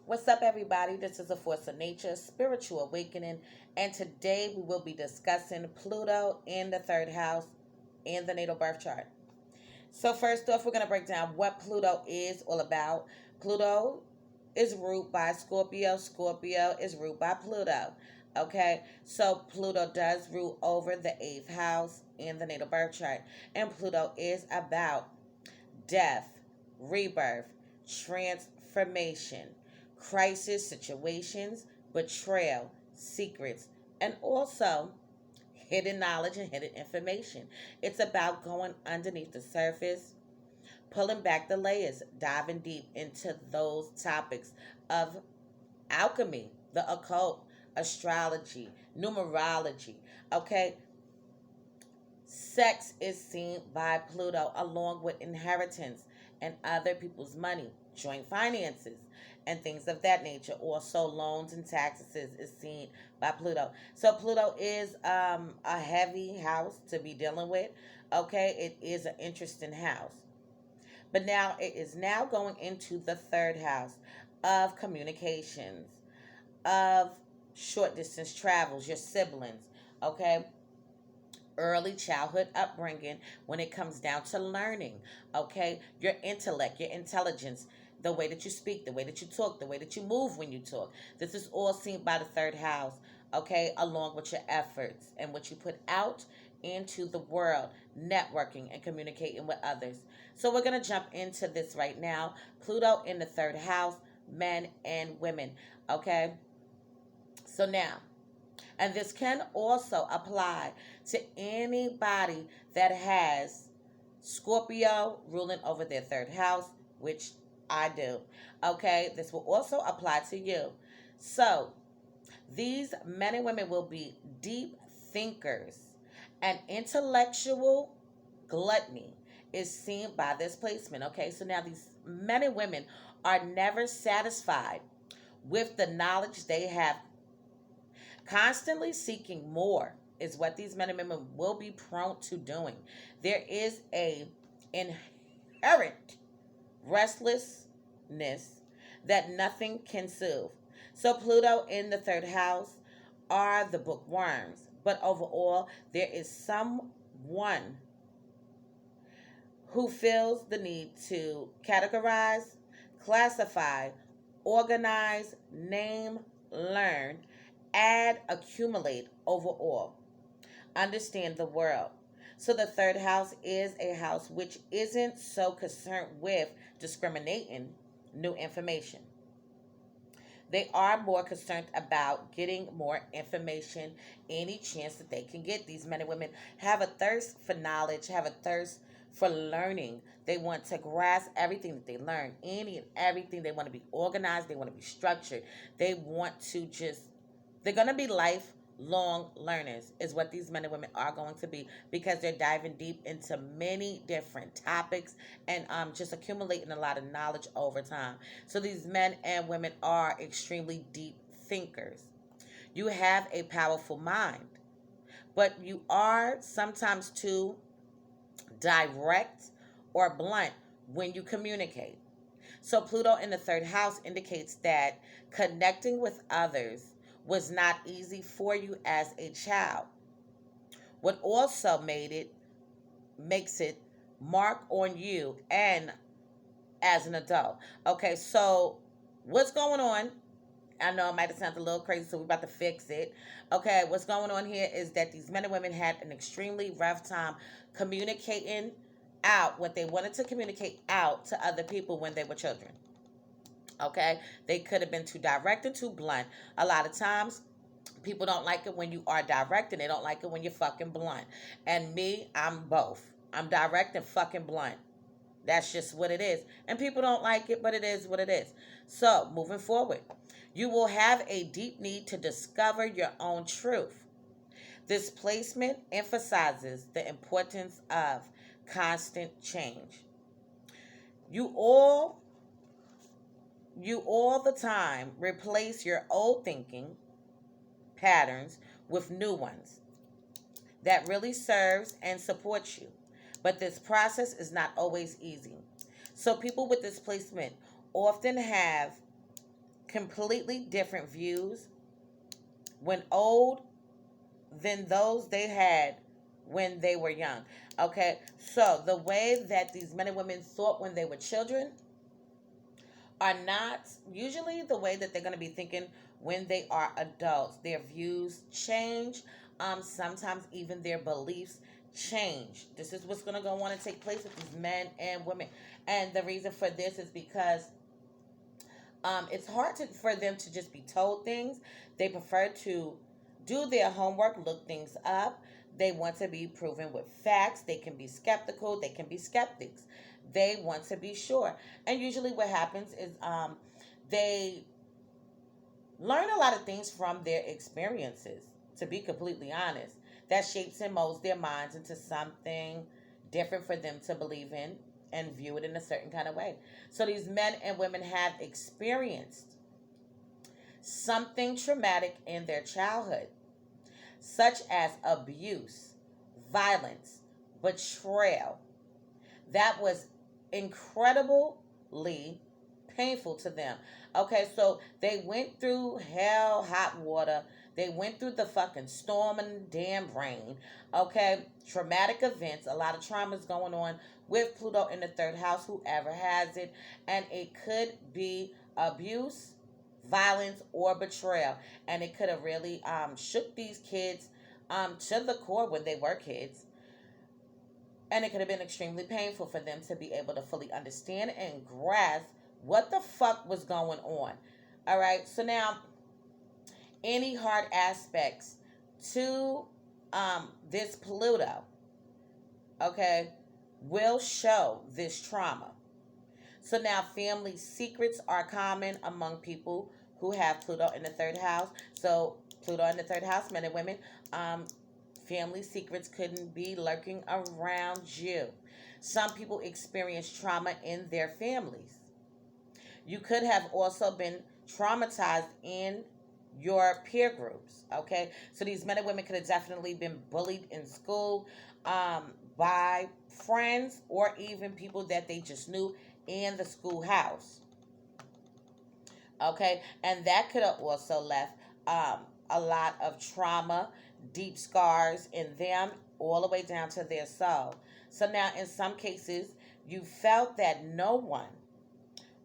What's up, everybody? This is A Force of Nature, Spiritual Awakening, and today we will be discussing Pluto in the third house in the natal birth chart. So, first off, we're going to break down what Pluto is all about. Pluto is ruled by Scorpio, Scorpio is ruled by Pluto. Okay, so Pluto does rule over the eighth house in the natal birth chart, and Pluto is about death, rebirth, transformation, crisis situations, betrayal, secrets, and also hidden knowledge and hidden information. It's about going underneath the surface, pulling back the layers, diving deep into those topics of alchemy, the occult, astrology, numerology. Okay, sex is seen by Pluto along with inheritance and other people's money, joint finances, and things of that nature. Also, loans and taxes is seen by Pluto. So, Pluto is a heavy house to be dealing with. Okay, it is an interesting house. But now it is now going into the third house of communications, of short distance travels, your siblings. Okay, early childhood upbringing when it comes down to learning, okay? Your intellect, your intelligence, the way that you speak, the way that you talk, the way that you move when you talk. This is all seen by the third house, okay? Along with your efforts and what you put out into the world, networking and communicating with others. So we're going to jump into this right now. Pluto in the third house, men and women, okay? So now, and this can also apply to anybody that has Scorpio ruling over their third house, which I do. Okay, this will also apply to you. So, these men and women will be deep thinkers, and intellectual gluttony is seen by this placement. Okay, so now these men and women are never satisfied with the knowledge they have. Constantly seeking more is what these men and women will be prone to doing. There is a inherent restlessness that nothing can soothe. So Pluto in the third house are the bookworms, but overall there is someone who feels the need to categorize, classify, organize, name, learn, add, accumulate overall. Understand the world. So the third house is a house which isn't so concerned with discriminating new information. They are more concerned about getting more information any chance that they can get. These men and women have a thirst for knowledge, have a thirst for learning. They want to grasp everything that they learn, any and everything. They want to be organized, they want to be structured. They want to just, they're going to be lifelong learners, is what these men and women are going to be, because they're diving deep into many different topics and just accumulating a lot of knowledge over time. So these men and women are extremely deep thinkers. You have a powerful mind, but you are sometimes too direct or blunt when you communicate. So Pluto in the third house indicates that connecting with others was not easy for you as a child. What also makes it mark on you and as an adult. Okay, so what's going on? I know it might have sounded a little crazy, so we're about to fix it. Okay, what's going on here is that these men and women had an extremely rough time communicating out what they wanted to communicate out to other people when they were children. Okay, they could have been too direct and too blunt. A lot of times, people don't like it when you are direct, and they don't like it when you're fucking blunt. And me, I'm both. I'm direct and fucking blunt. That's just what it is. And people don't like it, but it is what it is. So, moving forward, you will have a deep need to discover your own truth. This placement emphasizes the importance of constant change. You all all the time replace your old thinking patterns with new ones that really serves and supports you. But this process is not always easy. So people with displacement often have completely different views when old than those they had when they were young. Okay, so the way that these men and women thought when they were children are not usually the way that they're going to be thinking when they are adults. Their views change. Sometimes even their beliefs change. This is what's going to go on and take place with these men and women. And the reason for this is because it's hard for them to just be told things. They prefer to do their homework, look things up. They want to be proven with facts. They can be skeptical. They can be skeptics. They want to be sure. And usually, what happens is they learn a lot of things from their experiences, to be completely honest. That shapes and molds their minds into something different for them to believe in and view it in a certain kind of way. So these men and women have experienced something traumatic in their childhood, such as abuse, violence, betrayal, that was incredibly painful to them. Okay, so they went through hell, hot water. They went through the fucking storm and damn rain. Okay, traumatic events, a lot of traumas going on with Pluto in the third house, whoever has it. And it could be abuse, violence, or betrayal. And it could have really shook these kids to the core when they were kids. And it could have been extremely painful for them to be able to fully understand and grasp what the fuck was going on. All right. So now, any hard aspects to this Pluto, okay, will show this trauma. So now, family secrets are common among people who have Pluto in the third house. So, Pluto in the third house, men and women, um, family secrets couldn't be lurking around you. Some people experience trauma in their families. You could have also been traumatized in your peer groups. Okay, so these men and women could have definitely been bullied in school by friends or even people that they just knew in the schoolhouse. Okay, and that could have also left a lot of trauma, deep scars in them, all the way down to their soul. So now, in some cases, you felt that no one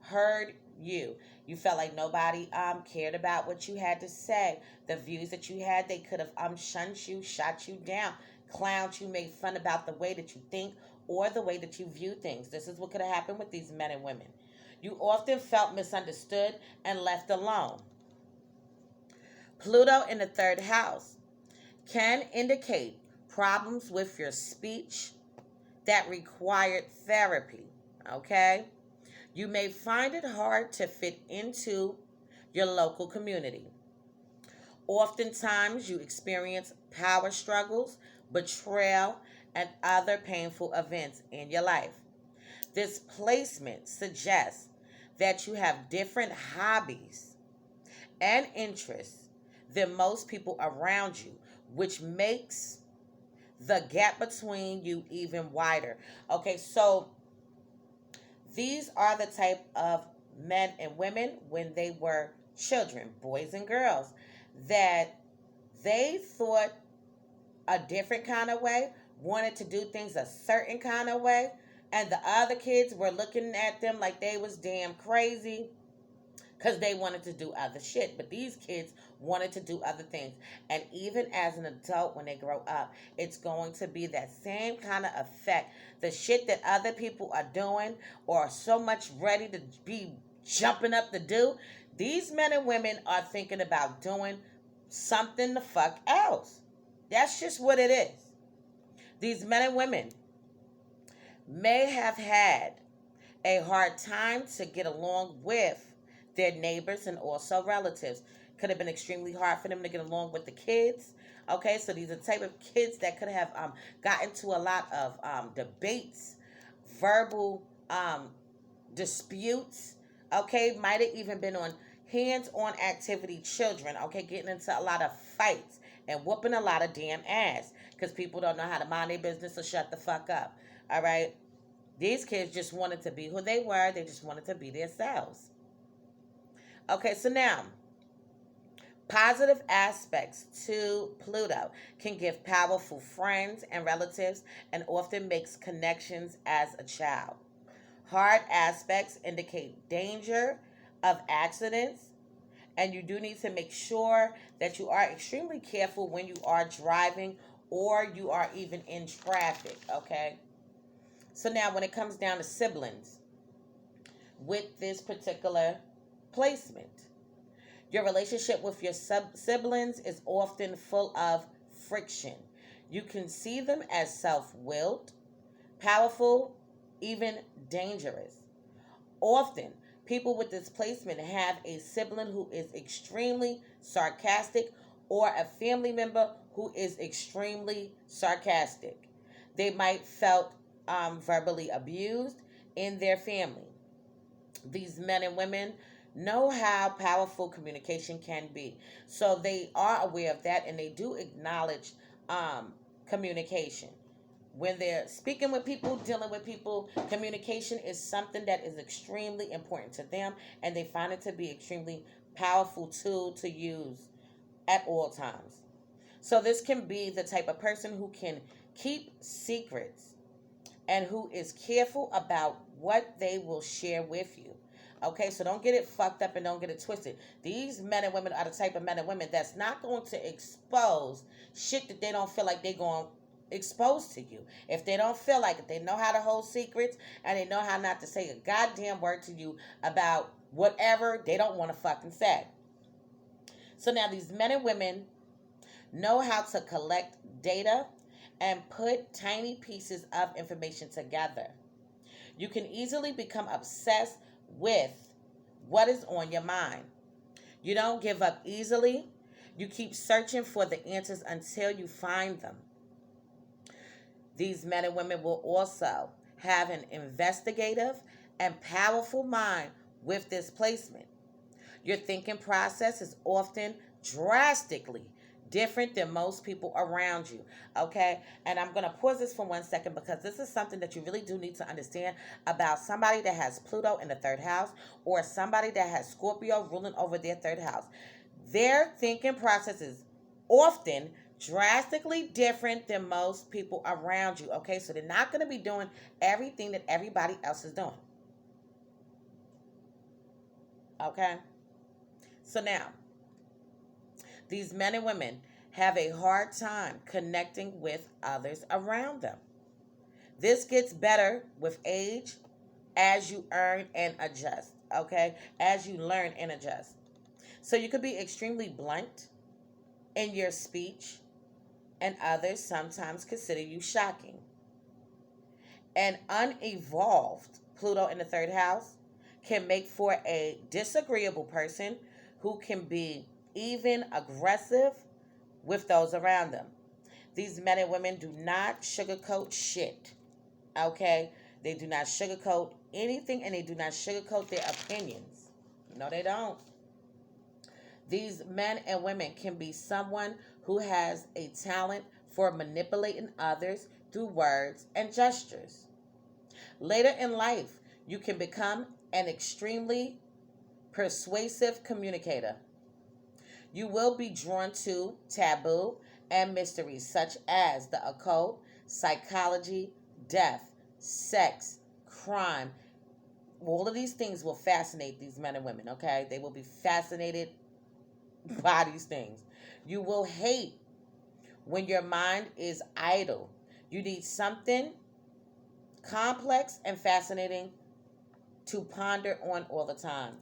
heard you. You felt like nobody cared about what you had to say. The views that you had, they could have shunned you, shot you down, clowned you, made fun about the way that you think or the way that you view things. This is what could have happened with these men and women. You often felt misunderstood and left alone. Pluto in the third house can indicate problems with your speech that required therapy. Okay? You may find it hard to fit into your local community. Oftentimes, you experience power struggles, betrayal, and other painful events in your life. This placement suggests that you have different hobbies and interests than most people around you, which makes the gap between you even wider. Okay, so these are the type of men and women when they were children, boys and girls, that they thought a different kind of way, wanted to do things a certain kind of way, and the other kids were looking at them like they was damn crazy because they wanted to do other shit. But these kids wanted to do other things. And even as an adult, when they grow up, it's going to be that same kind of effect. The shit that other people are doing or are so much ready to be jumping up to do, these men and women are thinking about doing something the fuck else. That's just what it is. These men and women may have had a hard time to get along with their neighbors and also relatives. Could have been extremely hard for them to get along with the kids. Okay, so these are the type of kids that could have gotten to a lot of debates, verbal disputes. Okay, might have even been on hands-on activity children. Okay, getting into a lot of fights and whooping a lot of damn ass because people don't know how to mind their business or shut the fuck up. All right, these kids just wanted to be who they were. They just wanted to be themselves. Okay, so now, positive aspects to Pluto can give powerful friends and relatives and often makes connections as a child. Hard aspects indicate danger of accidents, and you do need to make sure that you are extremely careful when you are driving or you are even in traffic, okay? So now when it comes down to siblings with this particular placement, your relationship with your siblings is often full of friction. You can see them as self-willed, powerful, even dangerous. Often, people with displacement have a sibling who is extremely sarcastic or a family member who is extremely sarcastic. They might felt verbally abused in their family. These men and women know how powerful communication can be. So they are aware of that and they do acknowledge communication. When they're speaking with people, dealing with people, communication is something that is extremely important to them and they find it to be extremely powerful tool to use at all times. So this can be the type of person who can keep secrets and who is careful about what they will share with you. Okay, so don't get it fucked up and don't get it twisted. These men and women are the type of men and women that's not going to expose shit that they don't feel like they're going to expose to you. If they don't feel like it, they know how to hold secrets and they know how not to say a goddamn word to you about whatever they don't want to fucking say. So now these men and women know how to collect data and put tiny pieces of information together. You can easily become obsessed with what is on your mind. You don't give up easily. You keep searching for the answers until you find them. These men and women will also have an investigative and powerful mind with this placement. Your thinking process is often drastically different than most people around you. Okay? And I'm going to pause this for 1 second because this is something that you really do need to understand about somebody that has Pluto in the third house or somebody that has Scorpio ruling over their third house. Their thinking process is often drastically different than most people around you. Okay? So they're not going to be doing everything that everybody else is doing. Okay? So now, these men and women have a hard time connecting with others around them. This gets better with age as you earn and adjust, okay? As you learn and adjust. So you could be extremely blunt in your speech, and others sometimes consider you shocking. An unevolved Pluto in the third house can make for a disagreeable person who can be even aggressive with those around them. These men and women do not sugarcoat shit. Okay? They do not sugarcoat anything and they do not sugarcoat their opinions. No, they don't. These men and women can be someone who has a talent for manipulating others through words and gestures. Later in life, you can become an extremely persuasive communicator. You will be drawn to taboo and mysteries such as the occult, psychology, death, sex, crime. All of these things will fascinate these men and women, okay? They will be fascinated by these things. You will hate when your mind is idle. You need something complex and fascinating to ponder on all the time.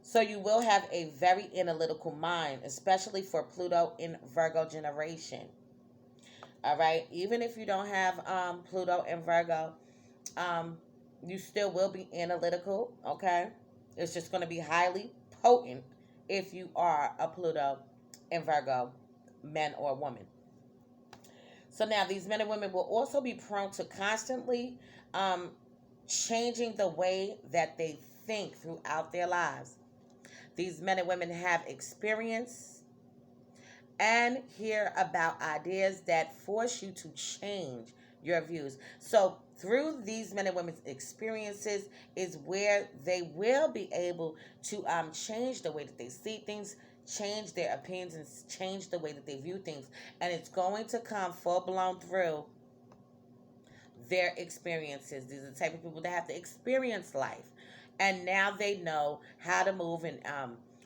So you will have a very analytical mind, especially for Pluto in Virgo generation. All right, even if you don't have Pluto in Virgo, um, you still will be analytical. Okay, it's just going to be highly potent if you are a Pluto in Virgo, man or woman. So now these men and women will also be prone to constantly um, changing the way that they think throughout their lives. These men and women have experience and hear about ideas that force you to change your views. So through these men and women's experiences is where they will be able to change the way that they see things, change their opinions, and change the way that they view things. And it's going to come full blown through their experiences. These are the type of people that have to experience life. And now they know how to move and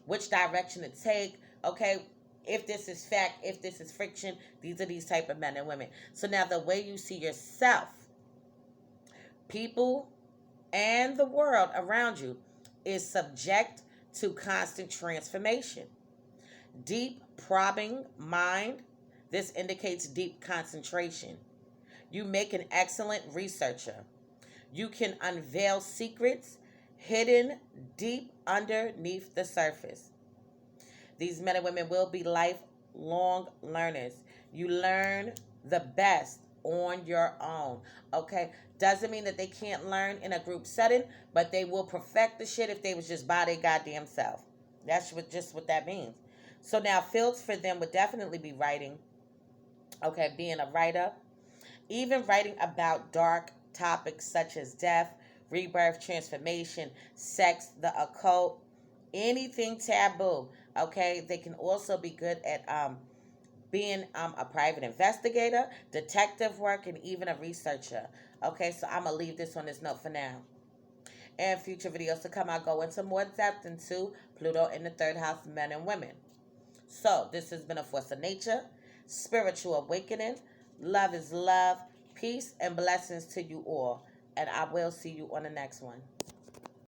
which direction to take. Okay, if this is fact, if this is friction, these are these type of men and women. So now the way you see yourself, people, and the world around you is subject to constant transformation. Deep probing mind. This indicates deep concentration. You make an excellent researcher. You can unveil secrets hidden deep underneath the surface. These men and women will be lifelong learners. You learn the best on your own. Okay? Doesn't mean that they can't learn in a group setting, but they will perfect the shit if they was just by their goddamn self. That's just what that means. So now fields for them would definitely be writing. Okay, being a writer, even writing about dark topics such as death, rebirth, transformation, sex, the occult, anything taboo. Okay, they can also be good at being a private investigator, detective work, and even a researcher. Okay, so I'm gonna leave this on this note for now. And future videos to come, I'll go into more depth into Pluto in the third house, men and women. So this has been a force of nature, spiritual awakening. Love is love. Peace and blessings to you all. And I will see you on the next one.